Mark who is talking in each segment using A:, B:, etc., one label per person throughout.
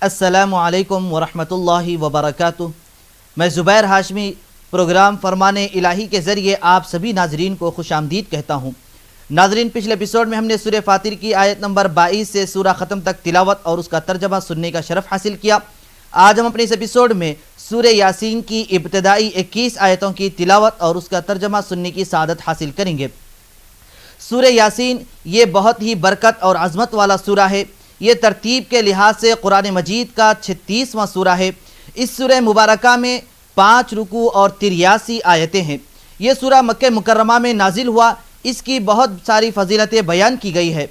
A: अस्सलामु अलैकुम वरहमतुल्लाहि वबरकातुह। मैं ज़ुबैर हाशमी प्रोग्राम फरमाने इलाही के ज़रिए आप सभी नाजरीन को खुशामदीद कहता हूँ। नाजरीन, पिछले एपिसोड में हमने सूरह फातिर की आयत नंबर 22 से सूरह ख़त्म तक तिलावत और उसका तर्जमा सुनने का शरफ़ हासिल किया। आज हम अपने इस एपिसोड में सूरह यासीन की इब्तदाई 21 आयतों की तिलावत और उसका तर्जमा सुनने की सादत हासिल करेंगे। सूरह यासीन ये बहुत ही बरकत और अज़मत वाला सूरा है। ये तरतीब के लिहाज से कुरान मजीद का 36वां सूरा है। इस सूरह मुबारका में 5 रुकू और 83 आयतें हैं। ये सूरा मक्के मुकर्रमा में नाजिल हुआ। इसकी बहुत सारी फजीलतें बयान की गई है।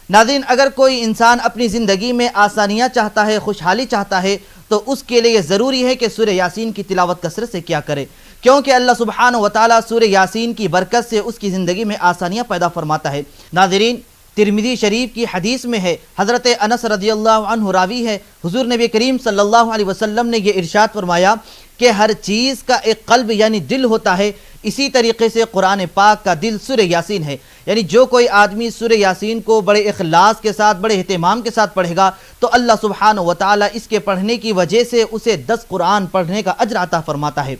A: नाज़रीन, अगर कोई इंसान अपनी ज़िंदगी में आसानियाँ चाहता है, खुशहाली चाहता है, तो उसके लिए ज़रूरी है कि सूरह यासीन की तिलावत कसरत से क्या करे, क्योंकि अल्लाह सुब्हानहू व तआला सूरह यासीन की बरकत से उसकी ज़िंदगी में आसानियाँ पैदा फरमाता है। नाज़रीन, तिरमिज़ी शरीफ की हदीस में है, हज़रत अनस रज़ियल्लाहु अन्हु रावी है, हुज़ूर नबी करीम सल्लल्लाहु अलैहि वसल्लम ने यह इरशाद फरमाया कि हर चीज़ का एक क़ल्ब यानी दिल होता है, इसी तरीके से कुरान पाक का दिल सूरह यासीन है। यानी जो कोई आदमी सूरह यासीन को बड़े इखलास के साथ, बड़े एहतिमाम के साथ पढ़ेगा तो अल्लाह सुब्हानहू व तआला इसके पढ़ने की वजह से उसे 10 कुरान पढ़ने का अज्र अता फरमाता है।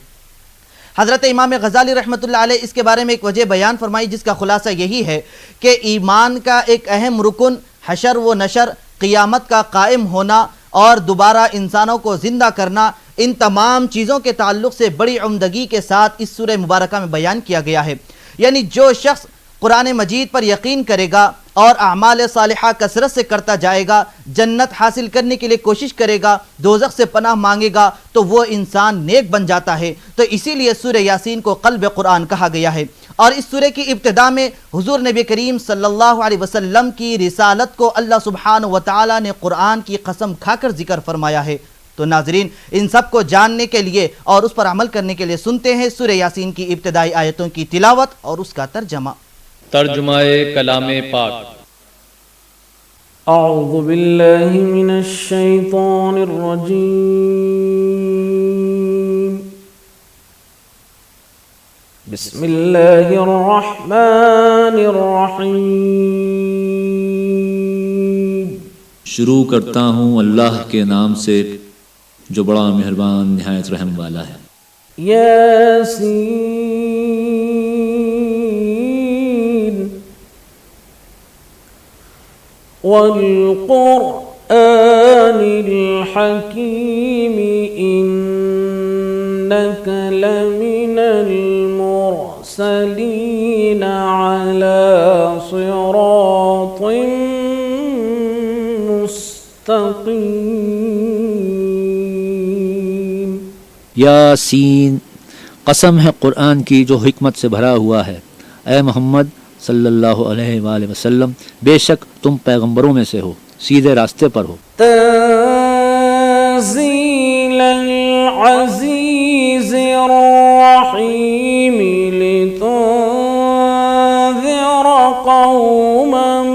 A: हज़रत इमाम गज़ाली रहमतुल्लाह अलैह इसके बारे में एक वजह बयान फरमाई, जिसका खुलासा यही है कि ईमान का एक अहम रुकन हशर व नशर, क़ियामत का कायम होना और दोबारा इंसानों को ज़िंदा करना, इन तमाम चीज़ों के ताल्लुक़ से बड़ी उम्दगी के साथ इस सूरह मुबारका में बयान किया गया है। यानी जो शख्स कुरान मजीद पर यकीन करेगा और अमाल सालिहा कसरत से करता जाएगा, जन्नत हासिल करने के लिए कोशिश करेगा, दोज़ख से पनाह मांगेगा, तो वो इंसान नेक बन जाता है। तो इसीलिए सूरह यासीन को क़ल्ब कुरान कहा गया है। और इस सूरह की इब्तिदा में हुज़ूर नबी करीम सल्लल्लाहु अलैहि वसल्लम की रिसालत को अल्लाह सुब्हानहू व तआला ने कुरान की कसम खाकर जिक्र फरमाया है। तो नाजरीन, इन सब को जानने के लिए और उस पर अमल करने के लिए सुनते हैं सूरह यासीन की इब्तिदाई आयतों की तिलावत और उसका तर्जमा।
B: तर्जुमाए कलामे पाक।
C: अऊज़ु बिल्लाहि मिनश शैतानिर रजीम। बिस्मिल्लाहिर रहमानिर रहीम।
D: शुरू करता हूँ अल्लाह के नाम से जो बड़ा मेहरबान निहायत रहम वाला है।
C: यासीन वल क़ुरआनिल हकीम इन्नका लमिनल मुरसलीन अला सिरातिन मुस्तक़ीम।
D: यासीन, कसम है कुरान की जो हिकमत से भरा हुआ है। ए मोहम्मद सल्लल्लाहु अलैहि वसल्लम, बेशक तुम पैगंबरों में से हो, सीधे रास्ते पर हो।
C: तंज़ीलल अज़ीज़िर रहीम लितुन्ज़िर क़ौमन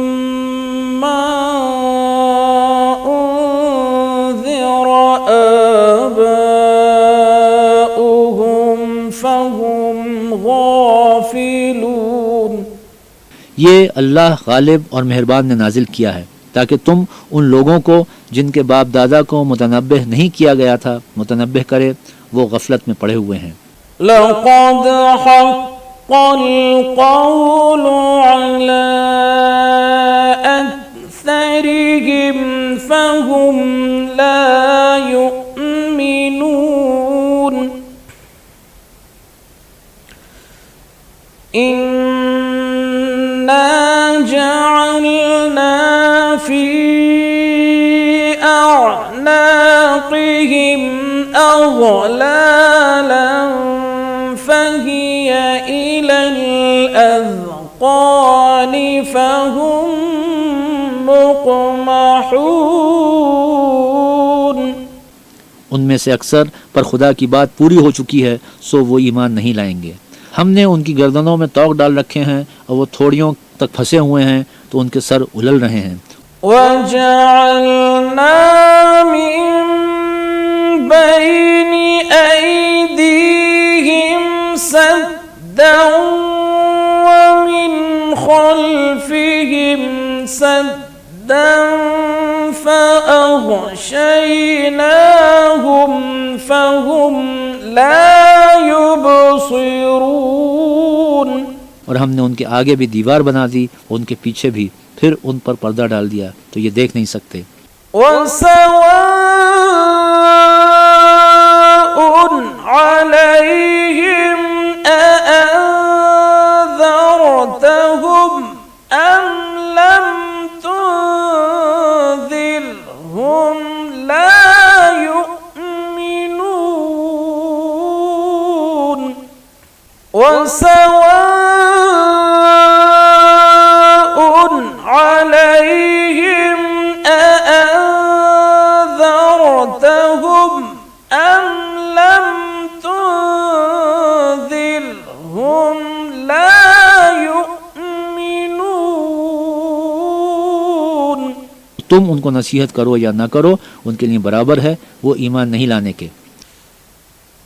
C: मा उन्ज़िर आबाउहुम फ़हुम गाफ़िलून।
D: ये अल्लाह गालिब और मेहरबान ने नाजिल किया है ताकि तुम उन लोगों को जिनके बाप दादा को मुतनब्बिह नहीं किया गया था मुतनब्बिह करे, वो गफलत में पड़े हुए हैं।
C: लक़द हक़्क़ल क़ौलु अला अक्सरिहिम फ़हुम ला युमिनून। इन्ना जअलना फी अअनाक़िहिम अग़लालन फ़हिय इलल अज़क़ानि फ़हुम मुक़महून।
D: उनमें से अक्सर पर खुदा की बात पूरी हो चुकी है, सो वो ईमान नहीं लाएंगे। हमने उनकी गर्दनों में तौक डाल रखे हैं और वो थोड़ियों तक फंसे हुए हैं, तो उनके सर उलल रहे हैं।
C: वजअलना मिन बैनि ऐदीहिम सद्दन व मिन खल्फिहिम सद्दन फअग़शैनाहुम وأغشيناهم فهم لا يبصرون।
D: और हमने उनके आगे भी दीवार बना दी और उनके पीछे भी, फिर उन पर पर्दा डाल दिया तो ये देख नहीं सकते।
C: वसवाء अलैहिम अअंज़रतहुम अम लम तुंज़िरहुम ला युमिनून। वसवाء अलैहिम अअंज़रतहुम अम लम तुंज़िरहुम ला युमिनून।
D: तुम उनको नसीहत करो या ना करो, उनके लिए बराबर है, वो ईमान नहीं लाने के।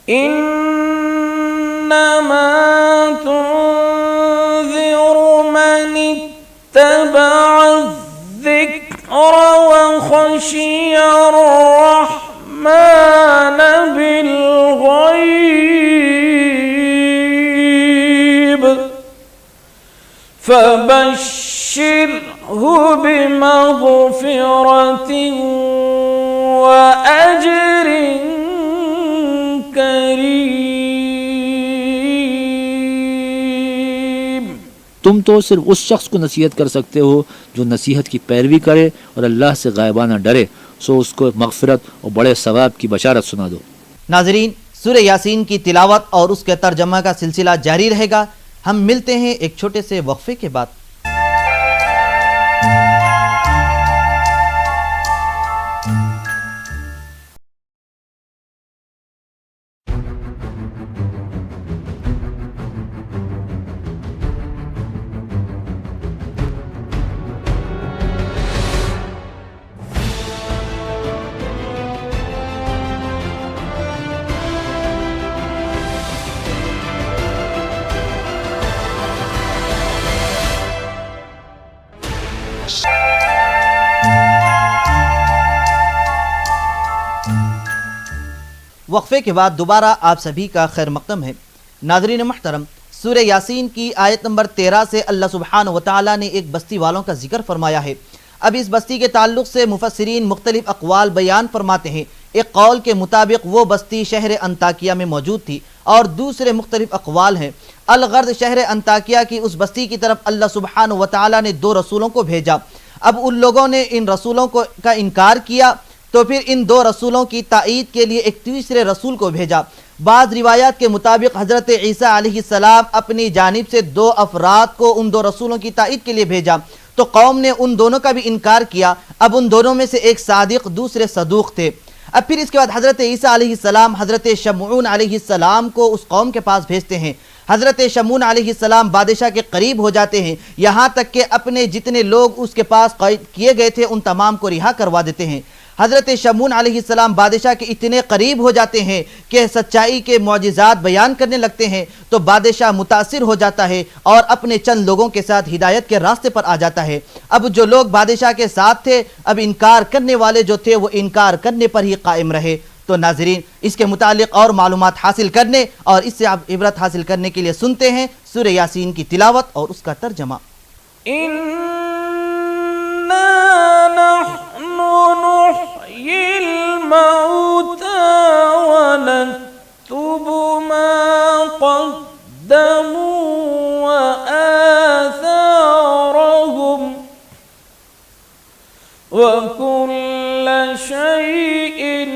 C: इन्नमा तुंज़िरु मन इत्तबअ الذِّكْرَ وخشي الرحمن بالغيب فبشره بمغفرة وأجر كريم।
D: तुम तो सिर्फ उस शख्स को नसीहत कर सकते हो जो नसीहत की पैरवी करे और अल्लाह से गायबाना डरे, सो उसको मगफिरत और बड़े सवाब की बशारत सुना दो।
A: नाजरीन, सूरह यासीन की तिलावत और उसके तर्जमा का सिलसिला जारी रहेगा। हम मिलते हैं एक छोटे से वक्फे के बाद। वक्फे के बाद दोबारा आप सभी का खैर मकदम है। नाज़रीन मुहतरम, सूरह यासीन की आयत नंबर 13 से अल्लाह सुब्हानहु व तआला ने एक बस्ती वालों का जिक्र फरमाया है। अब इस बस्ती के ताल्लुक़ से मुफस्सिरीन मुख्तलिफ अक़वाल बयान फरमाते हैं। एक कौल के मुताबिक वो बस्ती शहर अंताकिया में मौजूद थी और दूसरे मुख्तलिफ अक़वाल हैं। अलगर्द शहर अंताकिया की उस बस्ती की तरफ अल्लाह सुब्हानहु व तआला ने 2 रसूलों को भेजा। अब उन लोगों ने इन रसूलों का इनकार किया तो फिर इन 2 रसूलों की ताईद के लिए एक तीसरे रसूल को भेजा। बाज़ रिवायात के मुताबिक हज़रत ईसा अलैहिस्सलाम अपनी जानिब से 2 अफराद को उन 2 रसूलों की ताईद के लिए भेजा तो कौम ने उन दोनों का भी इनकार किया। अब उन दोनों में से एक सादिक दूसरे सदूक थे। अब फिर इसके बाद हज़रत ईसा अलैहिस्सलाम हज़रत शमऊन अलैहिस्सलाम को उस कौम के पास भेजते हैं। हज़रत शमून अलैहिस्सलाम बादशाह के करीब हो जाते हैं, यहाँ तक कि अपने जितने लोग उसके पास कैद किए गए थे उन तमाम को रिहा करवा देते हैं। हज़रत शमून अलैहिस्सलाम बादशाह के इतने करीब हो जाते हैं कि सच्चाई के मौजिज़ात बयान करने लगते हैं तो बादशाह मुतासिर हो जाता है और अपने चंद लोगों के साथ हिदायत के रास्ते पर आ जाता है। अब जो लोग बादशाह के साथ थे, अब इनकार करने वाले जो थे वो इनकार करने पर ही कायम रहे। तो नाज़रीन, इसके मुतालिक और मालूमात हासिल करने और इससे आप इबरत हासिल करने के लिए सुनते हैं सूरह यासीन की तिलावत और उसका तर्जमा।
C: वकुल्ल शैइन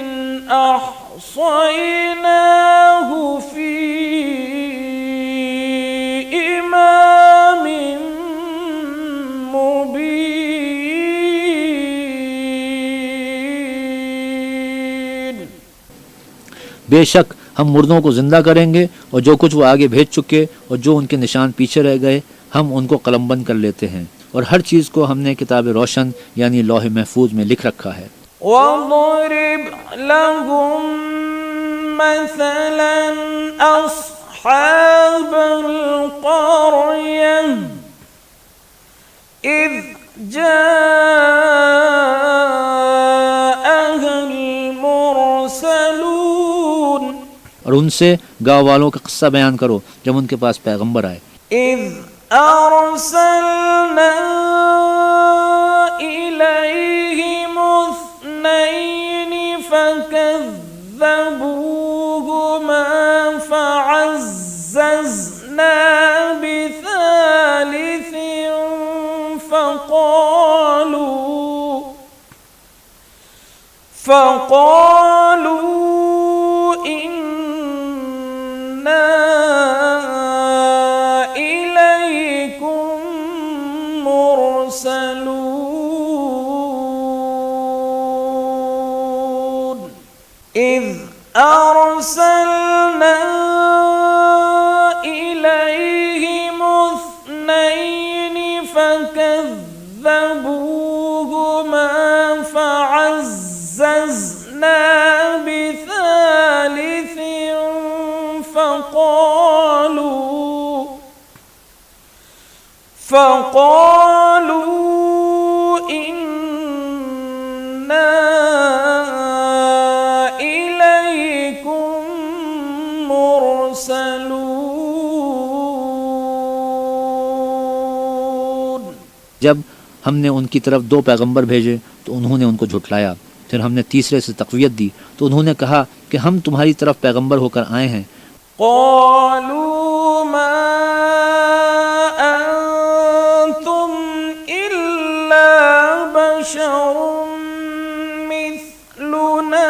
C: अहसैनाहु फी इमामिन मुबीन।
D: बेशक हम मुर्दों को जिंदा करेंगे और जो कुछ वो आगे भेज चुके और जो उनके निशान पीछे रह गए हम उनको कलमबंद कर लेते हैं और हर चीज़ को हमने किताब रोशन यानी लौह महफूज में लिख रखा है।
C: वज़रिब लहुम मसलन अस्हाबल क़रयह इज़ जाअहल
D: और उनसे गाँव वालों का किस्सा बयान करो जब उनके पास पैगंबर आए।
C: إذ أرسلنا إليهم اثنين فكذبوهما فعززنا بثالث فقالوا إنا إليكم مرسلون إذ أرسلنا إليهم اثنين فكذبوهما فعززنا بثالث فقالوا إنا إليكم مرسلون
D: जब हमने उनकी तरफ 2 पैगंबर भेजे तो उन्होंने उनको झुठलाया। फिर हमने तीसरे से तक़वियत दी तो उन्होंने कहा कि हम तुम्हारी तरफ पैगंबर होकर आए हैं।
C: قالوا ما أنتم إلا بشر مثلنا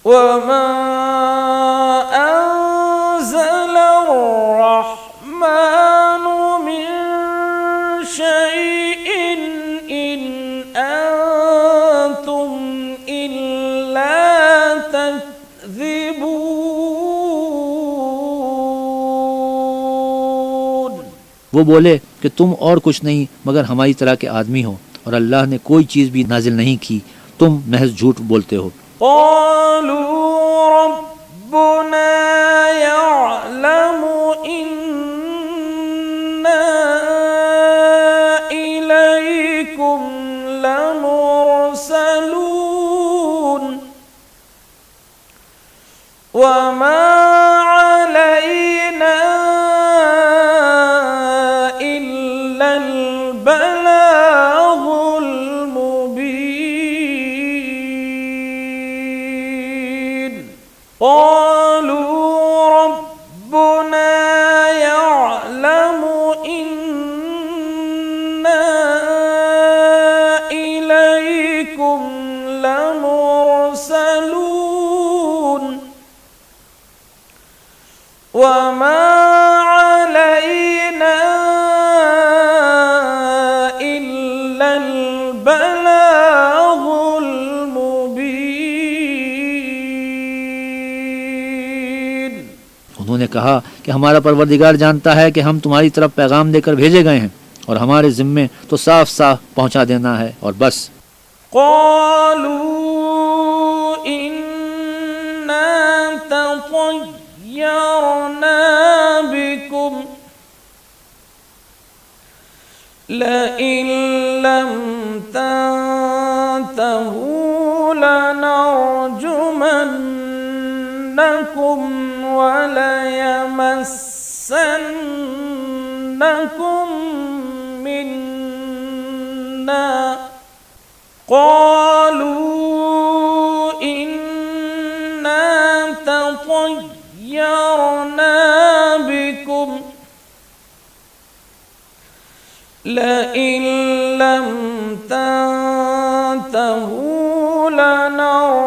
C: وما أنزل الرحمن من شيء إن أنتم إلا تكذبون।
D: वो बोले कि तुम और कुछ नहीं मगर हमारी तरह के आदमी हो और अल्लाह ने कोई चीज़ भी नाजिल नहीं की, तुम महज झूठ बोलते हो।
C: قالوا ربنا يعلم إنا إليكم لمرسلون وما علينا إلا البلاغ المبين قالوا ربنا يعلم إنا إليكم لمرسلون وما علينا إلا البلاغ المبين।
D: उन्होंने कहा कि हमारा परवरदिगार जानता है कि हम तुम्हारी तरफ पैगाम देकर भेजे गए हैं और हमारे ज़िम्मे तो साफ साफ पहुंचा देना है और बस।
C: قالوا إنا تطيرنا بكم لئن لم تنتهوا لنرجمنكم وليمسنكم منا قالوا إنا تطيرنا بكم لئن لم تنتهوا لنرجمنكم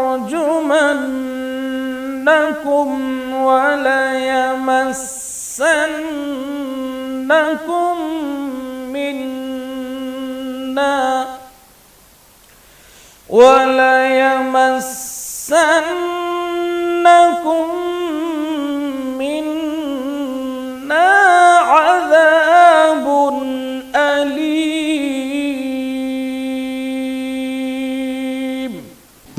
C: وليمسنكم منا عذاب أليم।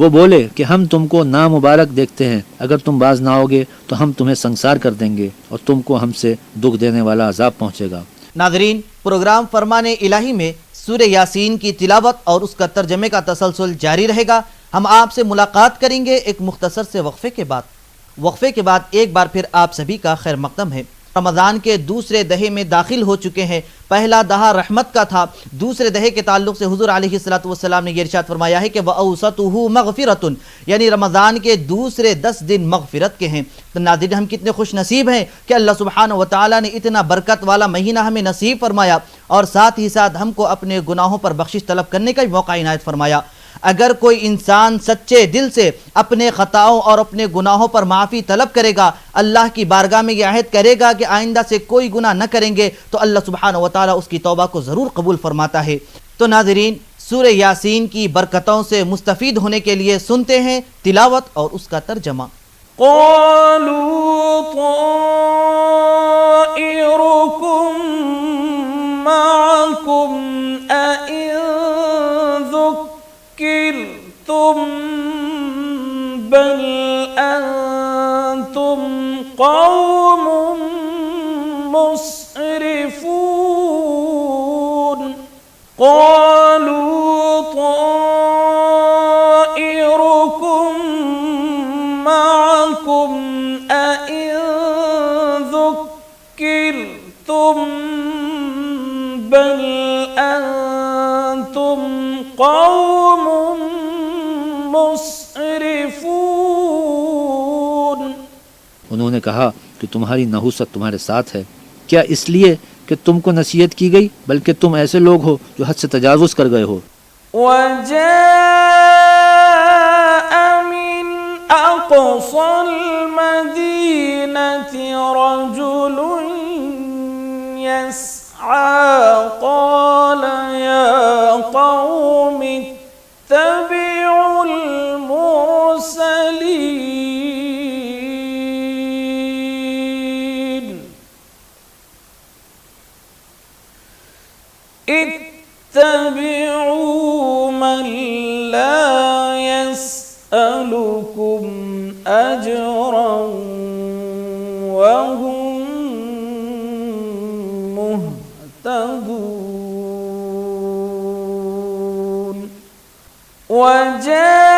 D: वो बोले कि हम तुमको नामुबारक देखते हैं, अगर तुम बाज ना आओगे तो हम तुम्हें संसार कर देंगे और तुमको हमसे दुख देने वाला अजाब पहुंचेगा।
A: नाज़रीन, प्रोग्राम फरमाने इलाही में सूरह यासीन की तिलावत और उसका तर्जमे का तसलसल जारी रहेगा। हम आपसे मुलाकात करेंगे एक मुख्तसर से वक्फे के बाद। वक्फे के बाद एक बार फिर आप सभी का खैर मकदम है। रमज़ान के दूसरे दहे में दाखिल हो चुके हैं। पहला दहा रहमत का था। दूसरे दहे के ताल्लुक से हुज़ूर अलैहिस्सलातु वस्सलाम ने ये इरशाद फरमाया है कि वअौसतुहु मग़फ़िरतुन, यानी रमज़ान के दूसरे 10 दिन मग़फ़िरत के हैं। तो नाज़रीन, हम कितने खुश नसीब हैं कि अल्लाह सुब्हानहु व तआला ने इतना बरकत वाला महीना हमें नसीब फरमाया और साथ ही साथ हमको अपने गुनाहों पर बख्शिश तलब करने का भी मौका इनायत फरमाया। अगर कोई इंसान सच्चे दिल से अपने ख़ताओं और अपने गुनाहों पर माफ़ी तलब करेगा, अल्लाह की बारगाह में यह अहद करेगा कि आइंदा से कोई गुनाह न करेंगे, तो अल्लाह सुब्हानहु व तआला उसकी तौबा को ज़रूर कबूल फरमाता है। तो नाज़रीन, सूरह यासीन की बरकतों से मुस्तफ़ीद होने के लिए सुनते हैं तिलावत और उसका तर्जमा।
C: बल अंतुम कौमुम मुस्रिफून क़ालू ताइरुकुम मअकुम अइन ज़ुक्किरतुम बल अंतुम कौमुम मुस्रिफून।
D: उन्होंने कहा कि तुम्हारी नहुसत तुम्हारे साथ है, क्या इसलिए कि तुमको नसीहत की गई, बल्कि तुम ऐसे लोग हो जो हद से तजावुज़ कर गए हो।
C: वजाअ मिन अक़सल मदीनति रजुलुन यस्आ क़ाल या क़ौमि इत्तबिउल मुरसलीन इत्तबिउ मन ला यसअलुकुम अजरन वहुम मुहतदून। वजाअ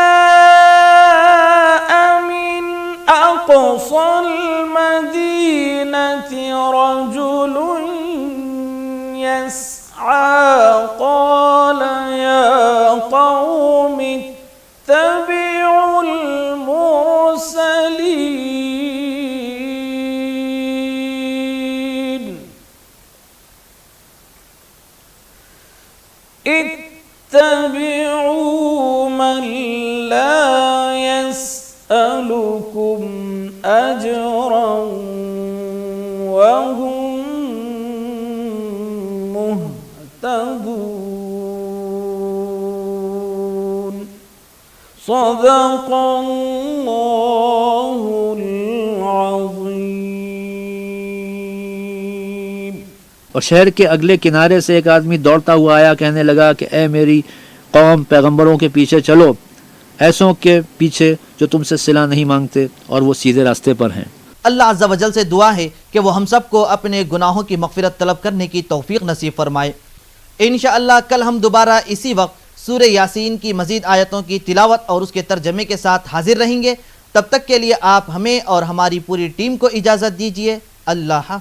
C: मिन अक़सल मदीनति रजुलुन यस्आ क़ाल या क़ौमि इत्तबिउल मुरसलीन इत्तबिउ मन ला यसअलुकुम अजरन वहुम मुहतदून। सदक़ल्लाहुल अज़ीम।
D: और शहर के अगले किनारे से एक आदमी दौड़ता हुआ आया, कहने लगा कि ए मेरी कौम, पैगंबरों के पीछे चलो, ऐसों के पीछे जो तुमसे सिला नहीं मांगते और वो सीधे रास्ते पर हैं।
A: अल्लाह अज़्ज़ा वजल से दुआ है कि वो हम सबको अपने गुनाहों की मग़फ़िरत तलब करने की तौफ़ीक़ नसीब फरमाए। इंशाअल्लाह कल हम दोबारा इसी वक्त सूरह यासीन की मज़ीद आयतों की तिलावत और उसके तर्जमे के साथ हाजिर रहेंगे। तब तक के लिए आप हमें और हमारी पूरी टीम को इजाज़त दीजिए। अल्लाह हाफ़िज़।